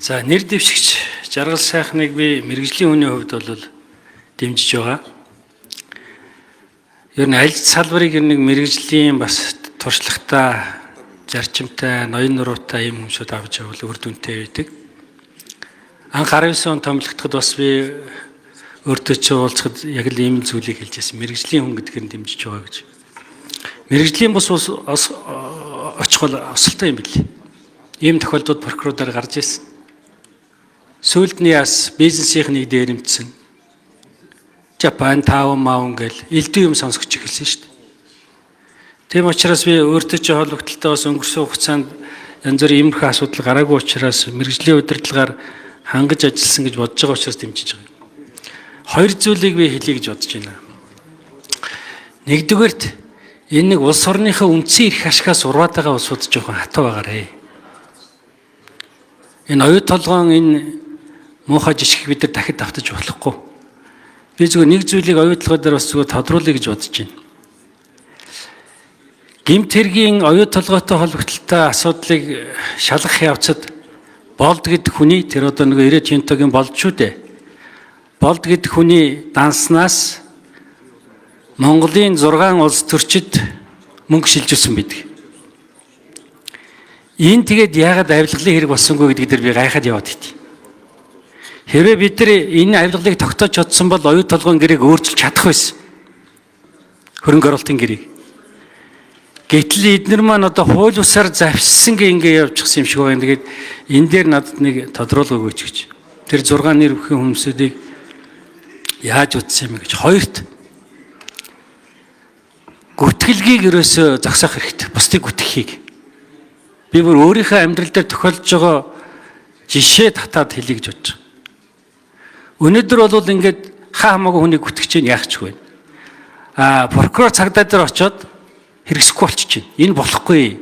За нэр дэвшигч жаргал сайхныг би мэрэгжлийн хүний хувьд бол дэмжиж байгаа. Ер нь аль салбарыг нэг мэрэгжлийн бас туршлагатай, зарчимтай, ноён нуруутай юм хүмүүсүүд авч явал үр дүнтэй байдаг. Анх 19 он томилогдоход бас би өөртөө ч уулзахад яг л ийм зүйлийг хэлж байсан. Мэрэгжлийн хүн гэдгээр нь дэмжиж байгаа гэж. Мэрэгжлийн бус очих бол осолтой юм билээ. Ийм тохиолдлууд прокуророор гарч ирсэн. Сүүлд нь яас бизнесийнхнийг дээрэмдсэн. Жапан тааван маавн гэл элдв юм сонсгож эхэлсэн шүү дээ. Тийм учраас би өөртөө ч холбогдлолтой бас өнгөрсөн хугацаанд янз бүрийн иймэрхүү асуудал гараагүй учраас мэрэгжлийн удирдлагаар хангаж ажилласан гэж бодож байгаа учраас дэмжиж байгаа. Хоёр зүйлийг би хэлье гэж бодож байна. Нэгдүгээрт энэ нэг улс орныхаа үндсэн эрх ашигаас урваад байгаа улсууд жоохон хатуу байгаарэ. Энэ оюут толгоон энэ муухай жишгийг бид нар дахид давтаж болохгүй. Би зөвхөн нэг зүйлийг оюутлогоо дээр бас зөвхөн тодруулъя гэж бодож байна. Гэмт хэргийн оюут толгойтой холбогдлолтой асуудлыг шалгах явцад болд гэдэг хүний тэр одоо нэг 90 чинтогийн болд шүү дээ. Болд гэдэг хүний данснаас Монголын 6 улс төрчид мөнгө шилжүүлсэн байдаг. Энэ тэгээд яагаад авилгалын хэрэг болсонгүй гэдгийг дээр би гайхаад яваад идэв. Хэрвээ бид нар энэ авилгалыг тогтоож чадсан бол оюут толгойн гэрээг өөрчилж чадах байсан. Хөрөнгө оруулалтын гэрээг. Гэтэл эдгээр маань одоо хууль бусаар завьсан ингээ явчихсан юм шиг байна. Тэгээд энэ дээр надад нэг тодруулга өгөөч гэж. Тэр 6 нэр бүхэн хүмүүсүүдийг яаж утсан юм гэж. Хоёрт гүтгэлгийг ерөөсөө зогсоох хэрэгтэй. Бусдыг гүтгэхийг. Би бүр өөрийнхөө амьдрал дээр тохиолдож байгаа жишээ татаад хэлье гэж бодож байгаа. Өнөөдөр бол ингээд хамаагүй хүнийг гүтгэж чинь яах ч вэ? Прокурор цагдаа дээр очиод хэрэгсэхгүй болчих чинь. Энэ болохгүй.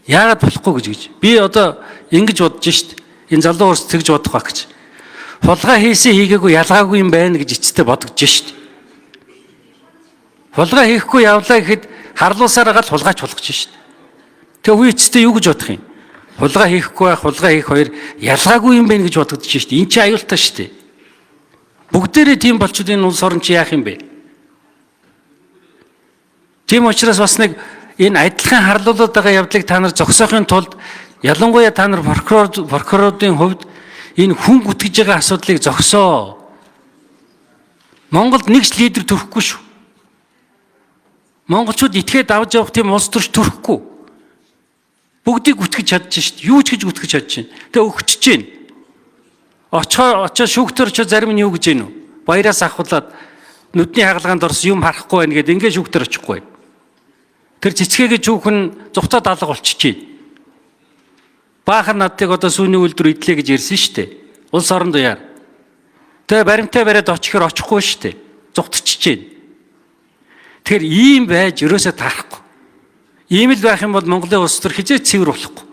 Яагаад болохгүй гэж. Би одоо ингэж бодож шít. Энэ залуу уус тэгж бодох байх гэж. Хулгай хийсэн хийгээгүй ялгаагүй юм байна гэж эцэстээ бодож шít. Хулгай хийхгүй явлаа гэхэд харлуусаар гал хулгайч болгож шít. Тэгээ үе эцэстээ юу гэж бодох юм? Хулгай хийхгүй байх, хулгай хийх хоёр ялгаагүй юм байна гэж бодогдож шít. Энд чи аюултай шít. Бүгдээрээ тийм болчиход энэ улс орн чи яах юм бэ? Тийм учраас бас нэг энэ адилхан харлуулад байгаа явдлыг та нар зогсоохын тулд ялангуяа та нар прокуроруудын хувьд энэ хүн гүтгэж байгаа асуудлыг зогсоо. Монголд нэг ч лидер төрөхгүй шүү. Монголчууд итгээд авч явах тийм улс төрч төрөхгүй. Бүгдийг гүтгэж чадчих шít. Юу ч гэж гүтгэж чадчих. Тэгээ өгчөж чинь. Очоо шүүгтэр очоо зарим нь юу гэж гэнэ үү? Баяраас ахуулаад нүдний хагалгаанд орсон юм харахгүй байна гэдэг ингээд шүүгтэр очихгүй. Тэр цэцгээгээ шүүхэн зугтаад алга болчихжээ. Баахан надыг одоо сүүний үйлдвэр идлээ гэж ярьсан шүү дээ. Улс оронд яар. Тэгээ баримтаа бариад очихоор очихгүй шүү дээ. Зугтчихжээ. Тэгэхээр ийм байж ерөөсөө тарахгүй. Ийм л байх юм бол Монголын улс төр хизээ цэвэр болохгүй.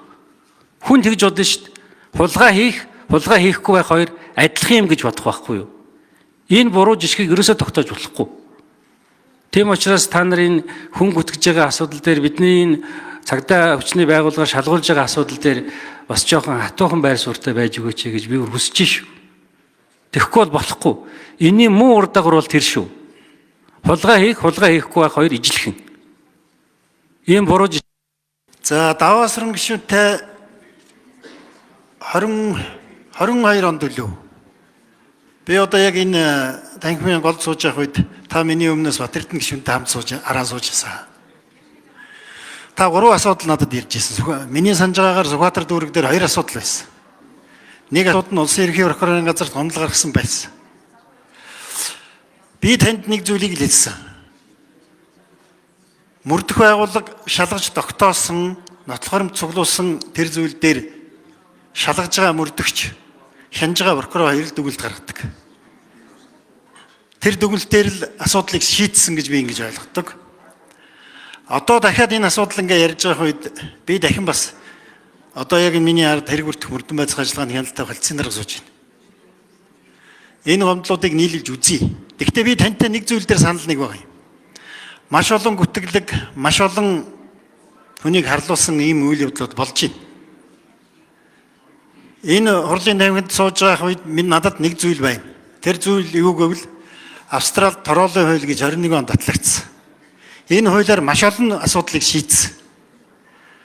Хүн тэгж бодно шүү дээ. Хулгай хийхгүй байх хоёр адилхан юм гэж бодох байхгүй юу? Энэ буруу жишгийг ерөөсөө тогтоож болохгүй. Тийм учраас та нарын хүн гүтгэж байгаа асуудал дээр бидний энэ цагдаа хүчний байгууллагаар шалгуулж байгаа асуудал дээр бас жоохон хатуухан байр суурьтай байж өгөөч гэж би хүсэж шүү. Тэгэхгүй бол болохгүй. Энийн муу ур дагавар бол тэр шүү. Хулгай хийхгүй байх хоёр ижилхэн. Ийм буруу. За даваасран гишүүнтэй 22 онд үлээ. Би одоо яг энэ танхимын голд сууж явах үед та миний өмнөөс Батэрдэн гишүүнтэй хамт араа суужсан. Та 3 асуудал надад ирж ирсэн. Миний санаж байгаагаар Сүхбаатар дүүрэг дээр 2 асуудал байсан. Нэг асуудал нь улсын ерөнхий прокурорын газарт онол гаргасан байсан. Би танд нэг зүйлийг л хэлсэн. Мөрдөх байгууллага шалгаж тогтоосон, нотлохоромж цуглуулсан тэр зүйл дээр шалгаж байгаа мөрдөгч хянж байгаа прокурор хоёр л дүгнэлт гаргадаг. Тэр дүгнэлтээр л асуудлыг шийдсэн гэж би ингэж ойлгодог. Одоо дахиад энэ асуудал ингээ ярьж байгаа үед би дахин бас одоо яг миний ард хэрэг бүрдэх мөрдөн байцаах ажиллагааны хяналттай холцсон дарга сууж байна. Энэ гомдлуудыг нийлүүлж үзье. Гэхдээ би тантай нэг зүйл дээр санал нэг байгаа юм. Маш олон гүтгэлэг, маш олон хүнийг харлуулсан ийм үйл явдлууд болж байна. Энэ хурлын таймганд сууж байгаа үед минь надад нэг зүйл байна. Тэр зүйл юу гэвэл Австрал тороолын хууль гэж 21 онд батлагдсан. Энэ хуулиар маш олон асуудлыг шийдсэн.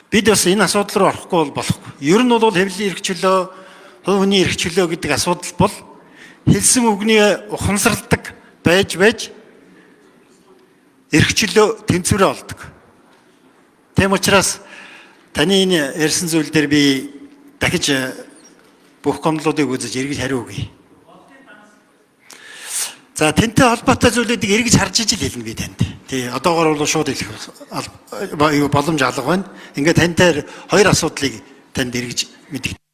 Бид бас энэ асуудал руу орохгүй бол болохгүй. Ер нь бол хэвлэлийн эрх чөлөө, хувь хүний эрх чөлөө гэдэг асуудал бол хэлсэн үгний ухамсарладаг байж эрх чөлөө тэнцвэрээ олдог. Тийм учраас таны энэ ярьсан зүйл дээр би дахиж бүх гомдлуудыг үзэж эргэж хариу өгье. За тэнтэй холбоотой зүйлүүдийг эргэж харж ижил хэлнэ би танд. Тий, одоогоор бол шууд хэлэх боломж алга байна. Ингээд тантай хоёр асуудлыг танд эргэж мэдгэнэ.